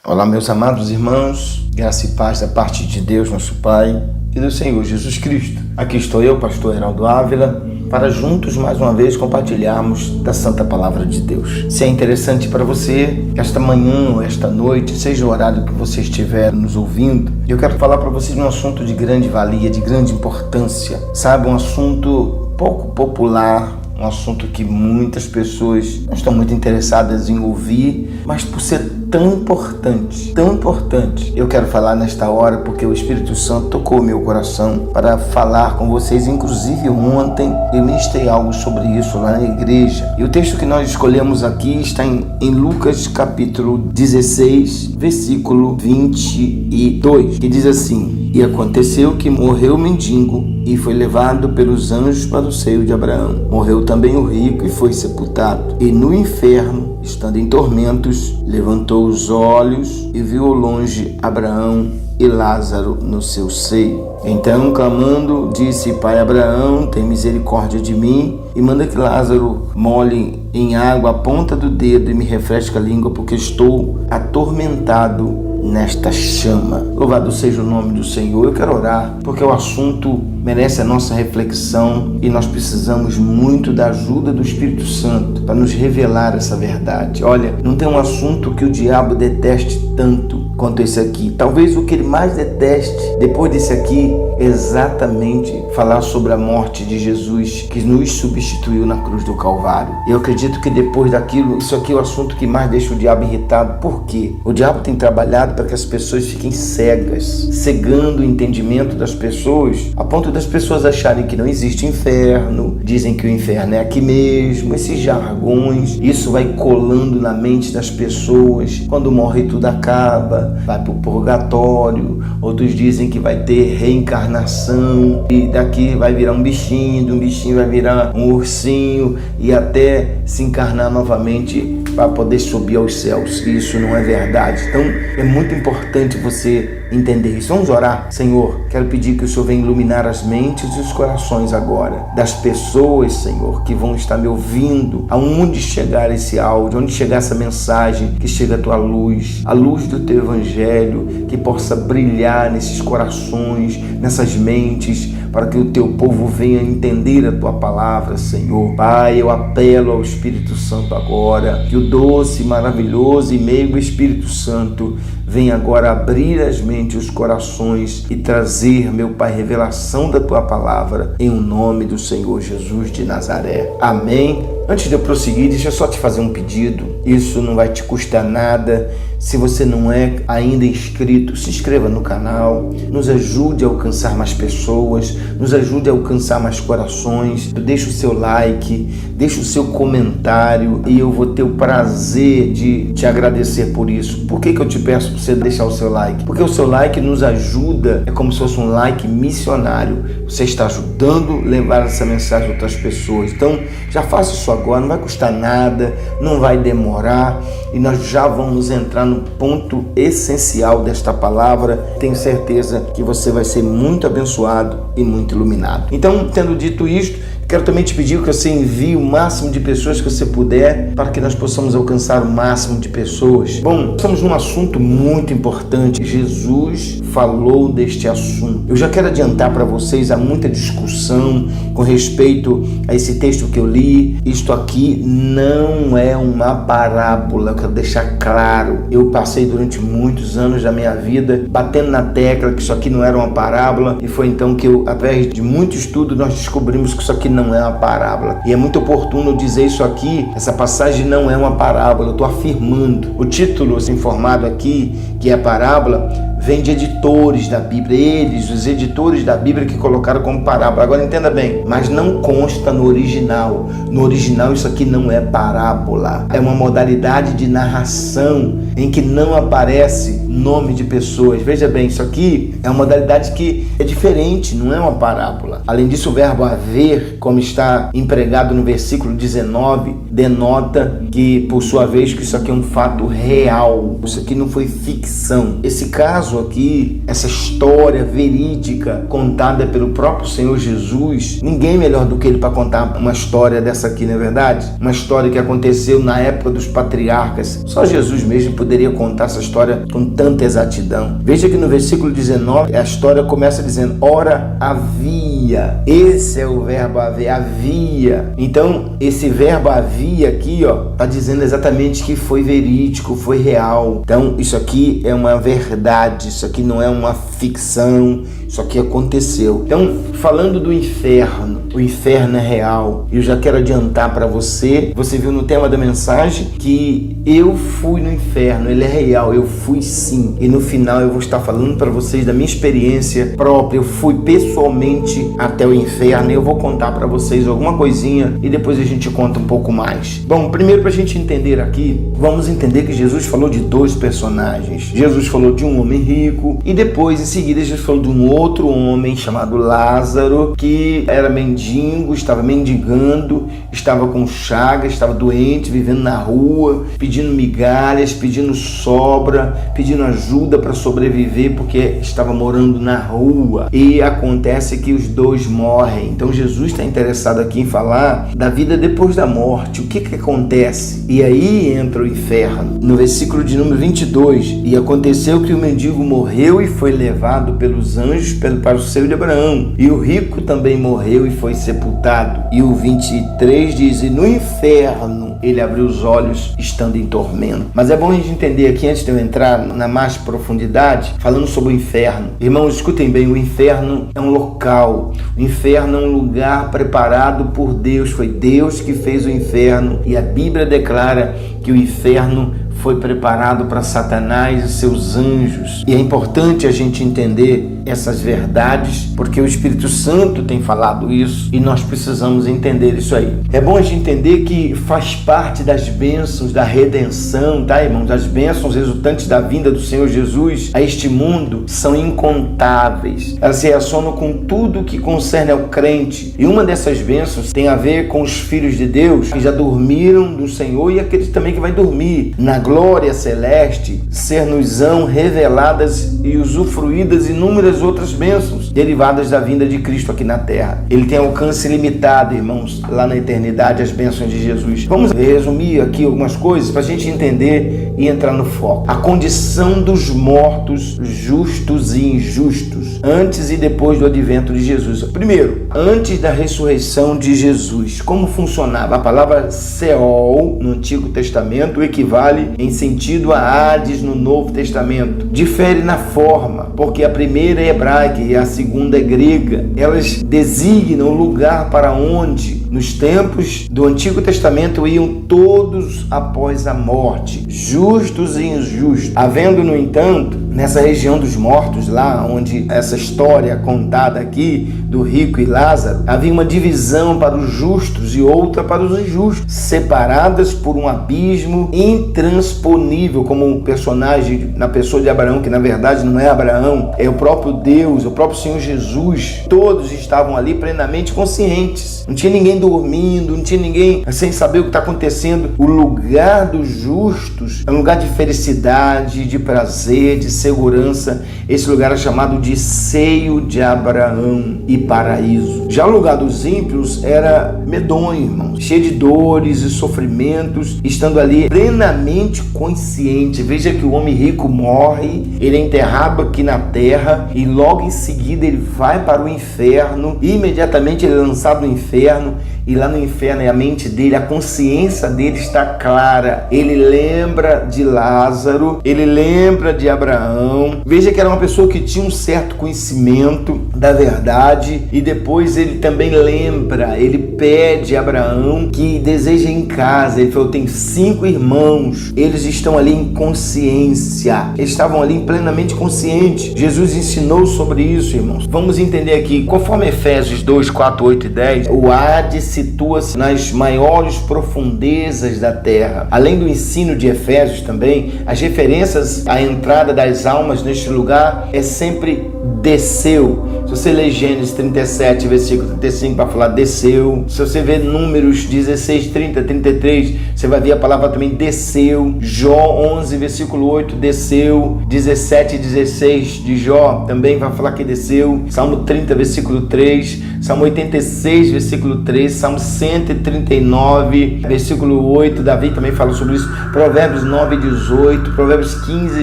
Olá, meus amados irmãos, graça e paz da parte de Deus, nosso Pai, e do Senhor Jesus Cristo. Aqui estou eu, pastor Heraldo Ávila, para juntos mais uma vez compartilharmos da Santa Palavra de Deus. Se é interessante para você, esta manhã ou esta noite, seja o horário que você estiver nos ouvindo, eu quero falar para você de um assunto de grande valia, de grande importância, sabe, um assunto pouco popular, um assunto que muitas pessoas não estão muito interessadas em ouvir, mas por ser tão importante, eu quero falar nesta hora porque o Espírito Santo tocou meu coração para falar com vocês. Inclusive ontem eu ministrei algo sobre isso lá na igreja. E o texto que nós escolhemos aqui está em Lucas capítulo 16, versículo 22, que diz assim: E aconteceu que morreu o mendigo e foi levado pelos anjos para o seio de Abraão. Morreu também o rico e foi sepultado. E no inferno, estando em tormentos, levantou os olhos e viu ao longe Abraão e Lázaro no seu seio. Então, clamando, disse: Pai Abraão, tem misericórdia de mim e manda que Lázaro molhe em água a ponta do dedo e me refresque a língua, porque estou atormentado nesta chama. Louvado seja o nome do Senhor. Eu quero orar porque o assunto merece a nossa reflexão e nós precisamos muito da ajuda do Espírito Santo para nos revelar essa verdade. Olha, não tem um assunto que o diabo deteste tanto quanto esse aqui. Talvez o que ele mais deteste depois desse aqui é exatamente falar sobre a morte de Jesus, que nos substituiu na cruz do Calvário. Eu acredito que depois daquilo, isso aqui é o assunto que mais deixa o diabo irritado. Por quê? O diabo tem trabalhado para que as pessoas fiquem cegas, cegando o entendimento das pessoas, a ponto das pessoas acharem que não existe inferno, dizem que o inferno é aqui mesmo, esses jargões. Isso vai colando na mente das pessoas. Quando morre tudo acaba, vai para o purgatório. Outros dizem que vai ter reencarnação e daqui vai virar um bichinho, de um bichinho vai virar um ursinho e até se encarnar novamente para poder subir aos céus. Isso não é verdade. Então é muito importante você entender isso. Vamos orar. Senhor, quero pedir que o Senhor venha iluminar as mentes e os corações agora das pessoas, Senhor, que vão estar me ouvindo, aonde chegar esse áudio, onde chegar essa mensagem, que chega a tua luz, a luz do teu evangelho, que possa brilhar nesses corações, nessas mentes, para que o teu povo venha entender a tua palavra, Senhor. Pai, eu apelo ao Espírito Santo agora, que o doce, maravilhoso e meigo Espírito Santo venha agora abrir as mentes e os corações e trazer, meu Pai, revelação da tua palavra, em o nome do Senhor Jesus de Nazaré. Amém. Antes de eu prosseguir, deixa eu só te fazer um pedido. Isso não vai te custar nada. Se você não é ainda inscrito, se inscreva no canal, nos ajude a alcançar mais pessoas, nos ajude a alcançar mais corações. Deixa o seu like, deixa o seu comentário e eu vou ter o prazer de te agradecer por isso. Por que eu te peço para você deixar o seu like? Porque o seu like nos ajuda, é como se fosse um like missionário. Você está ajudando a levar essa mensagem a outras pessoas. Então, já faça isso agora, não vai custar nada, não vai demorar e nós já vamos entrar no ponto essencial desta palavra. Tenho certeza que você vai ser muito abençoado e muito iluminado. Então, tendo dito isto, quero também te pedir que você envie o máximo de pessoas que você puder para que nós possamos alcançar o máximo de pessoas. Bom, estamos num assunto muito importante. Jesus falou deste assunto. Eu já quero adiantar para vocês, há muita discussão com respeito a esse texto que eu li. Isto aqui não é uma parábola, eu quero deixar claro. Eu passei durante muitos anos da minha vida batendo na tecla que isso aqui não era uma parábola e foi então que através de muito estudo, nós descobrimos que isso aqui não é uma parábola. E é muito oportuno dizer isso aqui, essa passagem não é uma parábola, eu estou afirmando. O título informado aqui, que é parábola, vem de editores da Bíblia, eles, os editores da Bíblia que colocaram como parábola. Agora entenda bem, mas não consta no original. No original isso aqui não é parábola, é uma modalidade de narração em que não aparece nome de pessoas. Veja bem, isso aqui é uma modalidade que é diferente, não é uma parábola. Além disso, o verbo haver, como está empregado no versículo 19, denota que, por sua vez, que isso aqui é um fato real. Isso aqui não foi ficção. Esse caso aqui, essa história verídica contada pelo próprio Senhor Jesus, ninguém melhor do que ele para contar uma história dessa aqui, não é verdade? Uma história que aconteceu na época dos patriarcas. Só Jesus mesmo poderia contar essa história com tanta exatidão. Veja que no versículo 19, a história começa dizendo: ora havia. Esse é o verbo haver, havia. Então, esse verbo havia aqui, está dizendo exatamente que foi verídico, foi real. Então, isso aqui é uma verdade, isso aqui não é uma ficção, isso aqui aconteceu. Então, falando do inferno, o inferno é real. Eu já quero adiantar para você, você viu no tema da mensagem que eu fui no inferno, ele é real, eu fui sim. E no final eu vou estar falando para vocês da minha experiência própria. Eu fui pessoalmente até o inferno e eu vou contar para vocês alguma coisinha e depois a gente conta um pouco mais. Bom, primeiro, para a gente entender aqui, vamos entender que Jesus falou de dois personagens. Jesus falou de um homem rico e depois, em seguida, Jesus falou de um outro homem chamado Lázaro, que era mendigo, estava mendigando, estava com chagas, estava doente, vivendo na rua, pedindo migalhas, pedindo sobra, pedindo ajuda para sobreviver, porque estava morando na rua. E acontece que os dois morrem. Então Jesus está interessado aqui em falar da vida depois da morte. O que acontece? E aí entra o inferno. No versículo de número 22, e aconteceu que o mendigo morreu e foi levado pelos anjos para o seio de Abraão. E o rico também morreu e foi sepultado. E o 23 diz: e no inferno ele abriu os olhos estando em tormento. Mas é bom a gente entender aqui, antes de eu entrar na mais profundidade, falando sobre o inferno. Irmãos, escutem bem, o inferno é um local. O inferno é um lugar preparado por Deus. Foi Deus que fez o inferno. E a Bíblia declara que o inferno foi preparado para Satanás e seus anjos. E é importante a gente entender essas verdades, porque o Espírito Santo tem falado isso e nós precisamos entender isso aí. É bom a gente entender que faz parte das bênçãos da redenção, tá, irmãos? As bênçãos resultantes da vinda do Senhor Jesus a este mundo são incontáveis. Elas se relacionam com tudo que concerne ao crente. E uma dessas bênçãos tem a ver com os filhos de Deus que já dormiram do Senhor e aqueles também que vai dormir. Na glória celeste, ser-nos-ão reveladas e usufruídas inúmeras outras bênçãos derivadas da vinda de Cristo aqui na terra. Ele tem alcance limitado, irmãos, lá na eternidade, as bênçãos de Jesus. Vamos resumir aqui algumas coisas para a gente entender e entrar no foco. A condição dos mortos, justos e injustos, antes e depois do advento de Jesus. Primeiro, antes da ressurreição de Jesus, como funcionava? A palavra Seol no Antigo Testamento equivale em sentido a Hades no Novo Testamento. Difere na forma, porque a primeira é hebraica e a segunda é grega. Elas designam o lugar para onde, nos tempos do Antigo Testamento, iam todos após a morte, justos e injustos. Havendo, no entanto, nessa região dos mortos, lá onde essa história contada aqui do rico e Lázaro, havia uma divisão para os justos e outra para os injustos, separadas por um abismo intransponível, como um personagem na pessoa de Abraão, que na verdade não é Abraão, é o próprio Deus, o próprio Senhor Jesus. Todos estavam ali plenamente conscientes. Não tinha ninguém dormindo, não tinha ninguém sem saber o que está acontecendo. O lugar dos justos é um lugar de felicidade, de prazer, de segurança. Esse lugar é chamado de seio de Abraão e paraíso. Já o lugar dos ímpios era medonho, irmãos, cheio de dores e sofrimentos, estando ali plenamente consciente. Veja que o homem rico morre, ele é enterrado aqui na terra e logo em seguida ele vai para o inferno. Imediatamente ele é lançado no inferno. E lá no inferno, a mente dele, a consciência dele está clara. Ele lembra de Lázaro, ele lembra de Abraão. Veja que era uma pessoa que tinha um certo conhecimento da verdade. E depois ele também lembra, ele pede a Abraão que deseja em casa. Ele falou: tem 5 irmãos, eles estão ali em consciência. Eles estavam ali plenamente conscientes. Jesus ensinou sobre isso, irmãos. Vamos entender aqui, conforme Efésios 2, 4, 8 e 10, o Hades situa-se nas maiores profundezas da terra. Além do ensino de Efésios também, as referências à entrada das almas neste lugar é sempre desceu. Se você ler Gênesis 37, versículo 35, vai falar desceu. Se você ver Números 16, 30, 33, você vai ver a palavra também desceu. Jó 11, versículo 8, desceu. 17, 16 de Jó também vai falar que desceu. Salmo 30, versículo 3. Salmo 86, versículo 3. Salmo 139, versículo 8. Davi também fala sobre isso. Provérbios 9, 18. Provérbios 15,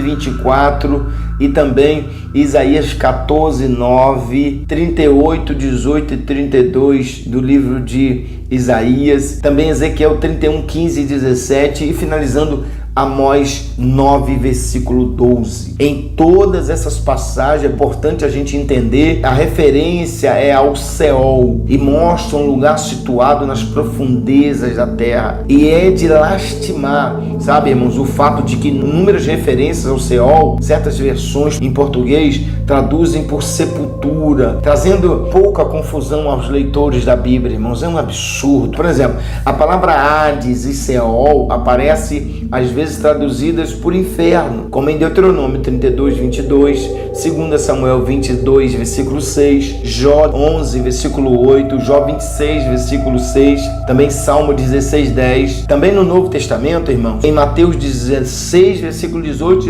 24. E também Isaías 14, 9, 38, 18 e 32 do livro de Isaías. Também Ezequiel 31, 15 e 17. E finalizando Amós 9, versículo 12. Em todas essas passagens é importante a gente entender, a referência é ao Seol e mostra um lugar situado nas profundezas da terra. E é de lastimar, sabe, irmãos, o fato de que inúmeras referências ao Seol, certas versões em português traduzem por sepultura, trazendo pouca confusão aos leitores da Bíblia, irmãos. É um absurdo. Por exemplo, a palavra Hades e Seol aparece às vezes traduzidas por inferno, como em Deuteronômio 32, 22, 2 Samuel 22, versículo 6, Jó 11, versículo 8, Jó 26, versículo 6, também Salmo 16, 10. Também no Novo Testamento, irmão, em Mateus 16, versículo 18,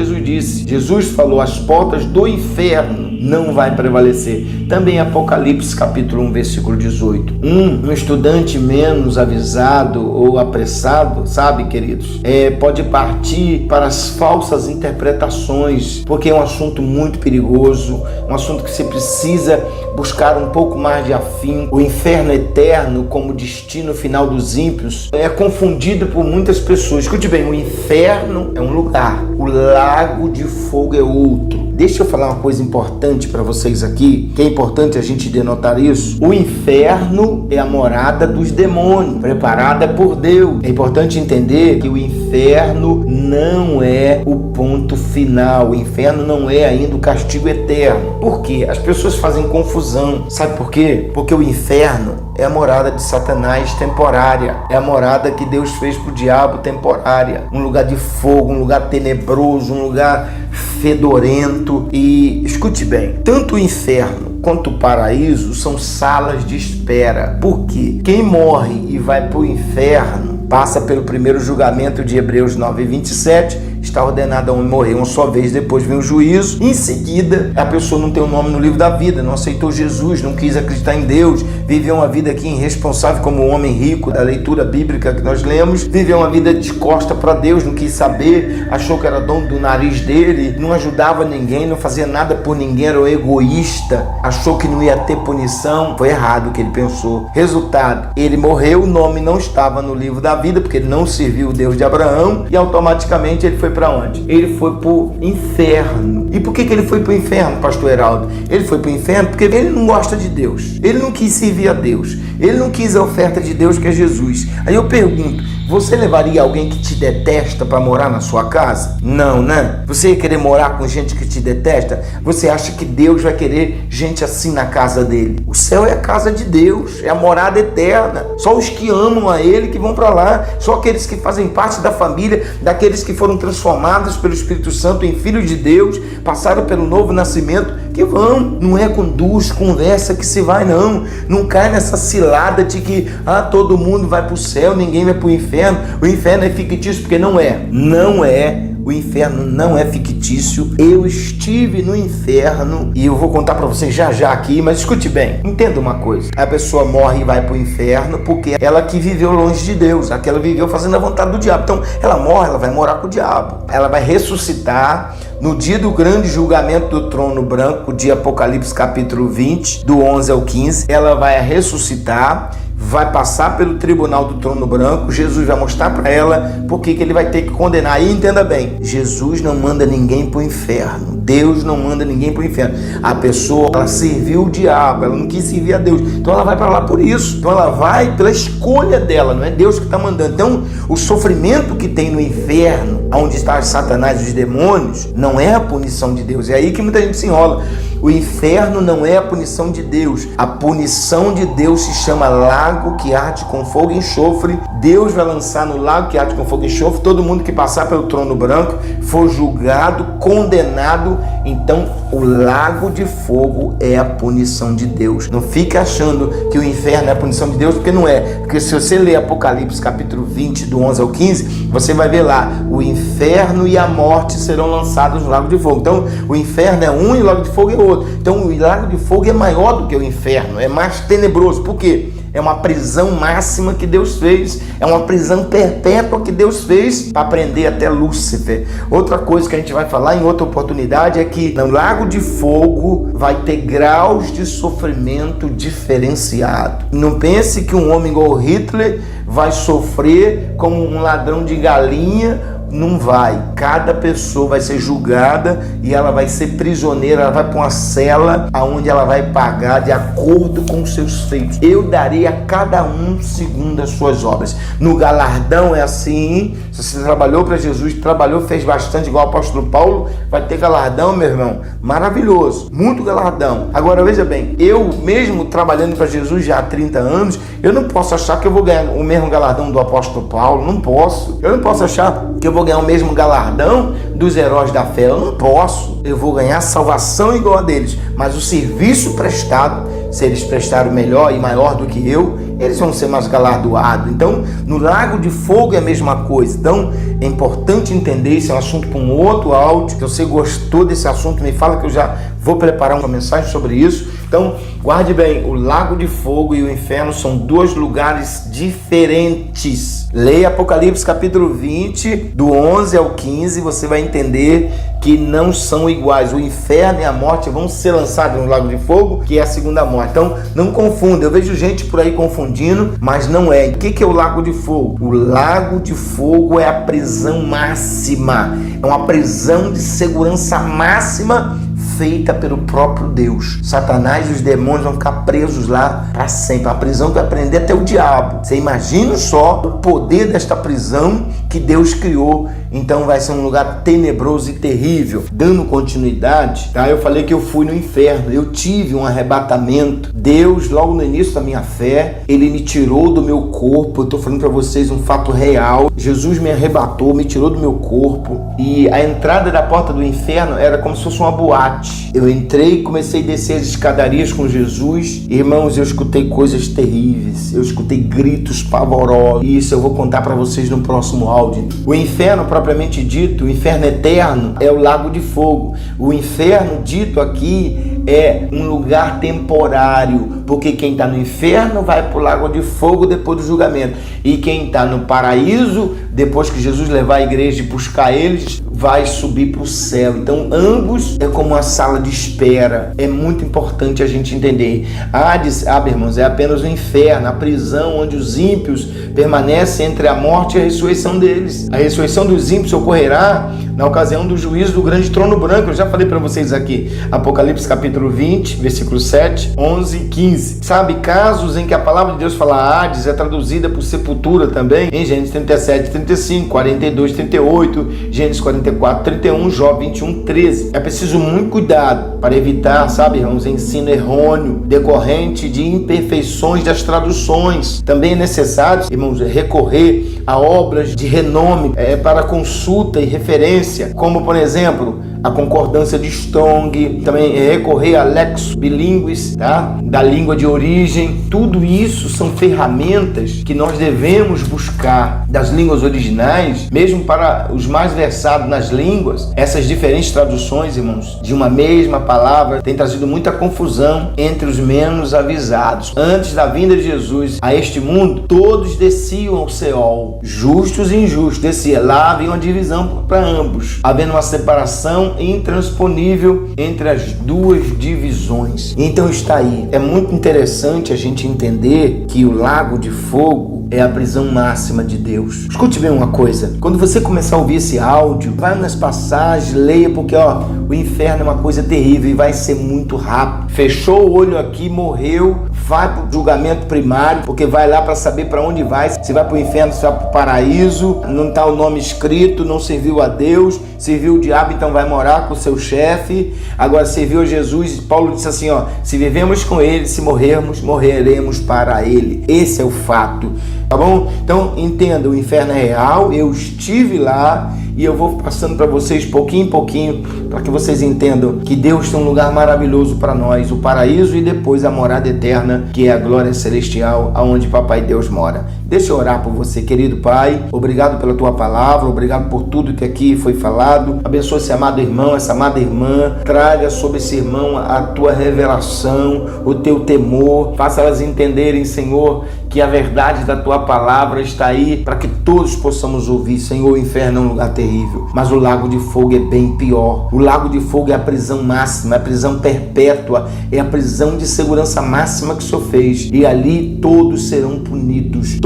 Jesus falou, as portas do inferno não vai prevalecer. Também Apocalipse capítulo 1, versículo 18. Um estudante menos avisado ou apressado, sabe, queridos, pode partir para as falsas interpretações, porque é um assunto muito perigoso, um assunto que você precisa buscar um pouco mais de afinco. O inferno eterno como destino final dos ímpios é confundido por muitas pessoas. Escute bem, o inferno é um lugar, o lago de fogo é outro. Deixa eu falar uma coisa importante para vocês aqui, que é importante a gente denotar isso. O inferno é a morada dos demônios, preparada por Deus. É importante entender que o inferno não é o ponto final. O inferno não é ainda o castigo eterno. Por quê? As pessoas fazem confusão. Sabe por quê? Porque o inferno é a morada de Satanás temporária. É a morada que Deus fez para o diabo temporária. Um lugar de fogo, um lugar tenebroso, um lugar fedorento. E escute bem, tanto o inferno quanto o paraíso são salas de espera. Por quê? Quem morre e vai para o inferno passa pelo primeiro julgamento de Hebreus 9, 27, está ordenado a morrer uma só vez, depois vem o juízo. Em seguida, a pessoa não tem o nome no livro da vida, não aceitou Jesus, não quis acreditar em Deus, viveu uma vida aqui irresponsável como um homem rico da leitura bíblica que nós lemos, viveu uma vida de costa para Deus, não quis saber, achou que era dono do nariz dele, não ajudava ninguém, não fazia nada por ninguém, era um egoísta, achou que não ia ter punição. Foi errado o que ele pensou. Resultado, ele morreu, o nome não estava no livro da vida, porque ele não serviu o Deus de Abraão, e automaticamente ele foi para onde? Ele foi para o inferno. E por que ele foi para o inferno, pastor Heraldo? Ele foi para o inferno porque ele não gosta de Deus. Ele não quis servir a Deus. Ele não quis a oferta de Deus, que é Jesus. Aí eu pergunto, você levaria alguém que te detesta para morar na sua casa? Não, né? Você ia querer morar com gente que te detesta? Você acha que Deus vai querer gente assim na casa dele? O céu é a casa de Deus, é a morada eterna. Só os que amam a Ele que vão para lá. Só aqueles que fazem parte da família, daqueles que foram transformados pelo Espírito Santo em filhos de Deus, passaram pelo novo nascimento, que vão. Não é com duas conversas que se vai, não. Não cai nessa cilada de que todo mundo vai para o céu, ninguém vai para o inferno. O inferno é fictício, porque não é. Não é. O inferno não é fictício. Eu estive no inferno e eu vou contar para vocês já aqui, mas escute bem, entenda uma coisa. A pessoa morre e vai para o inferno porque ela que viveu longe de Deus, aquela viveu fazendo a vontade do diabo. Então ela morre, ela vai morar com o diabo. Ela vai ressuscitar no dia do grande julgamento do trono branco, de Apocalipse capítulo 20, do 11 ao 15. Ela vai ressuscitar, vai passar pelo tribunal do trono branco. Jesus vai mostrar para ela por que ele vai ter que condenar. E entenda bem, Jesus não manda ninguém para o inferno. Deus não manda ninguém para o inferno. A pessoa, ela serviu o diabo, ela não quis servir a Deus, então ela vai para lá por isso. Então ela vai pela escolha dela, não é Deus que está mandando. Então o sofrimento que tem no inferno, onde está Satanás e os demônios, não é a punição de Deus. É aí que muita gente se enrola. O inferno não é a punição de Deus. A punição de Deus se chama lago que arde com fogo e enxofre. Deus vai lançar no lago que arde com fogo e enxofre todo mundo que passar pelo trono branco, for julgado, condenado. Então o lago de fogo é a punição de Deus. Não fique achando que o inferno é a punição de Deus, porque não é. Porque se você ler Apocalipse capítulo 20, do 11 ao 15, você vai ver lá, o inferno e a morte serão lançados no lago de fogo. Então o inferno é um e o lago de fogo é outro. Então o lago de fogo é maior do que o inferno, é mais tenebroso. Por quê? É uma prisão máxima que Deus fez. É uma prisão perpétua que Deus fez para prender até Lúcifer. Outra coisa que a gente vai falar em outra oportunidade é que no lago de fogo vai ter graus de sofrimento diferenciado. Não pense que um homem igual Hitler vai sofrer como um ladrão de galinha. Não vai. Cada pessoa vai ser julgada e ela vai ser prisioneira, ela vai para uma cela onde ela vai pagar de acordo com os seus feitos. Eu darei a cada um segundo as suas obras. No galardão é assim. Se você trabalhou para Jesus, trabalhou, fez bastante igual o apóstolo Paulo, vai ter galardão, meu irmão. Maravilhoso. Muito galardão. Agora veja bem, eu mesmo trabalhando para Jesus já há 30 anos, eu não posso achar que eu vou ganhar o mesmo galardão do apóstolo Paulo. Não posso. Eu não posso achar que eu vou ganhar o mesmo galardão dos heróis da fé. Eu não posso. Eu vou ganhar salvação igual a deles, mas o serviço prestado, se eles prestaram melhor e maior do que eu, eles vão ser mais galardoados. Então, no lago de fogo é a mesma coisa. Então, é importante entender, esse é um assunto para um outro áudio. Se você gostou desse assunto, me fala que eu já vou preparar uma mensagem sobre isso. Então, guarde bem, o lago de fogo e o inferno são dois lugares diferentes. Leia Apocalipse capítulo 20, do 11 ao 15, você vai entender que não são iguais. O inferno e a morte vão ser lançados no lago de fogo, que é a segunda morte. Então, não confunda. Eu vejo gente por aí confundindo, mas não é. O que é o lago de fogo? O lago de fogo é a prisão máxima. É uma prisão de segurança máxima feita pelo próprio Deus. Satanás e os demônios vão ficar presos lá para sempre. A prisão que vai prender até o diabo. Você imagina só o poder desta prisão que Deus criou. Então vai ser um lugar tenebroso e terrível. Dando continuidade, tá? Eu falei que eu fui no inferno. Eu tive um arrebatamento. Deus, logo no início da minha fé, Ele me tirou do meu corpo. Eu estou falando para vocês um fato real. Jesus me arrebatou, me tirou do meu corpo. E a entrada da porta do inferno era como se fosse uma boate. Eu entrei e comecei a descer as escadarias com Jesus. Irmãos, eu escutei coisas terríveis. Eu escutei gritos pavorosos. Isso eu vou contar para vocês no próximo áudio. O inferno, propriamente dito, o inferno eterno, é o lago de fogo. O inferno dito aqui é um lugar temporário, porque quem está no inferno vai para o lago de fogo depois do julgamento. E quem está no paraíso, depois que Jesus levar a igreja e buscar eles, vai subir para o céu. Então ambos é como uma sala de espera. É muito importante a gente entender. Hades, irmãos, é apenas o inferno, a prisão onde os ímpios permanecem entre a morte e a ressurreição deles. A ressurreição dos ímpios ocorrerá na ocasião do juízo do grande trono branco. Eu já falei para vocês aqui, Apocalipse capítulo 20, versículo 7, 11 e 15. Sabe, casos em que a palavra de Deus fala Hades é traduzida por sepultura também, em Gênesis 37, 35, 42, 38, Gênesis 44, 31, Jó 21, 13. É preciso muito cuidado para evitar, sabe, irmãos, ensino errôneo, decorrente de imperfeições das traduções. Também é necessário, irmãos, recorrer a obras de renome para consulta e referência, como, por exemplo, a concordância de Strong, também recorrer a lexos bilíngues, tá? Da língua de origem. Tudo isso são ferramentas que nós devemos buscar das línguas originais, mesmo para os mais versados nas línguas. Essas diferentes traduções, irmãos, de uma mesma palavra têm trazido muita confusão entre os menos avisados. Antes da vinda de Jesus a este mundo, todos desciam ao Seol, justos e injustos, desciam. Lá havia uma divisão para ambos, havendo uma separação intransponível entre as duas divisões. Então está aí. É muito interessante a gente entender que o lago de fogo é a prisão máxima de Deus. Escute bem uma coisa, quando você começar a ouvir esse áudio, vai nas passagens, leia, porque o inferno é uma coisa terrível e vai ser muito rápido. Fechou o olho aqui, morreu, vai para o julgamento primário, porque vai lá para saber para onde vai, se vai para o inferno, se vai para o paraíso, não está o nome escrito, não serviu a Deus, serviu o diabo, então vai morar com o seu chefe. Agora serviu a Jesus, Paulo disse assim, se vivemos com ele, se morrermos, morreremos para ele. Esse é o fato, tá bom? Então entenda, o inferno é real, eu estive lá e eu vou passando para vocês pouquinho em pouquinho, para que vocês entendam que Deus tem um lugar maravilhoso para nós, o paraíso, e depois a morada eterna, que é a glória celestial, aonde Papai Deus mora. Deixa eu orar por você, querido Pai. Obrigado pela tua palavra, obrigado por tudo que aqui foi falado. Abençoa esse amado irmão, essa amada irmã. Traga sobre esse irmão a tua revelação, o teu temor. Faça elas entenderem, Senhor, que a verdade da tua palavra está aí para que todos possamos ouvir. Senhor, o inferno é um lugar terrível, mas o lago de fogo é bem pior. O lago de fogo é a prisão máxima, é a prisão perpétua, é a prisão de segurança máxima que o Senhor fez. E ali todos serão punidos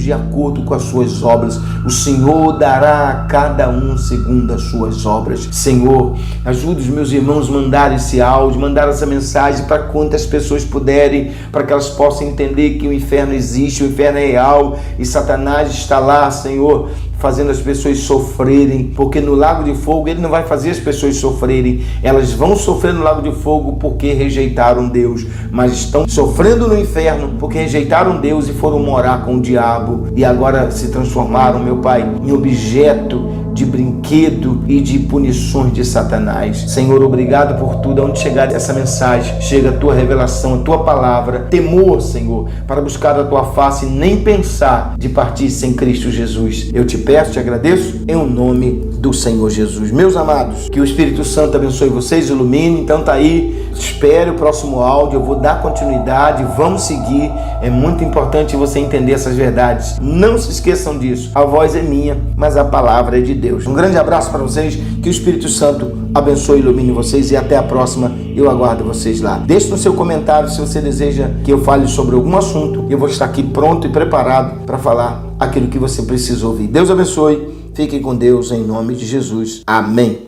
de acordo com as suas obras. O Senhor dará a cada um segundo as suas obras. Senhor, ajude os meus irmãos a mandar esse áudio, mandar essa mensagem para quantas pessoas puderem, para que elas possam entender que o inferno existe, o inferno é real e Satanás está lá, Senhor, fazendo as pessoas sofrerem, porque no lago de fogo ele não vai fazer as pessoas sofrerem, elas vão sofrer no lago de fogo porque rejeitaram Deus, mas estão sofrendo no inferno porque rejeitaram Deus e foram morar com o diabo e agora se transformaram, meu Pai, em objeto de brinquedo e de punições de Satanás. Senhor, obrigado por tudo. Aonde chegar essa mensagem, chega a tua revelação, a tua palavra, temor, Senhor, para buscar a tua face e nem pensar de partir sem Cristo Jesus. Eu te peço, te agradeço, em o nome do Senhor Jesus. Meus amados, que o Espírito Santo abençoe vocês, ilumine. Então tá aí, espere o próximo áudio, eu vou dar continuidade, vamos seguir. É muito importante você entender essas verdades. Não se esqueçam disso. A voz é minha, mas a palavra é de Deus. Um grande abraço para vocês, que o Espírito Santo abençoe e ilumine vocês e até a próxima. Eu aguardo vocês lá. Deixe no seu comentário se você deseja que eu fale sobre algum assunto. Eu vou estar aqui pronto e preparado para falar aquilo que você precisa ouvir. Deus abençoe. Fiquem com Deus em nome de Jesus. Amém.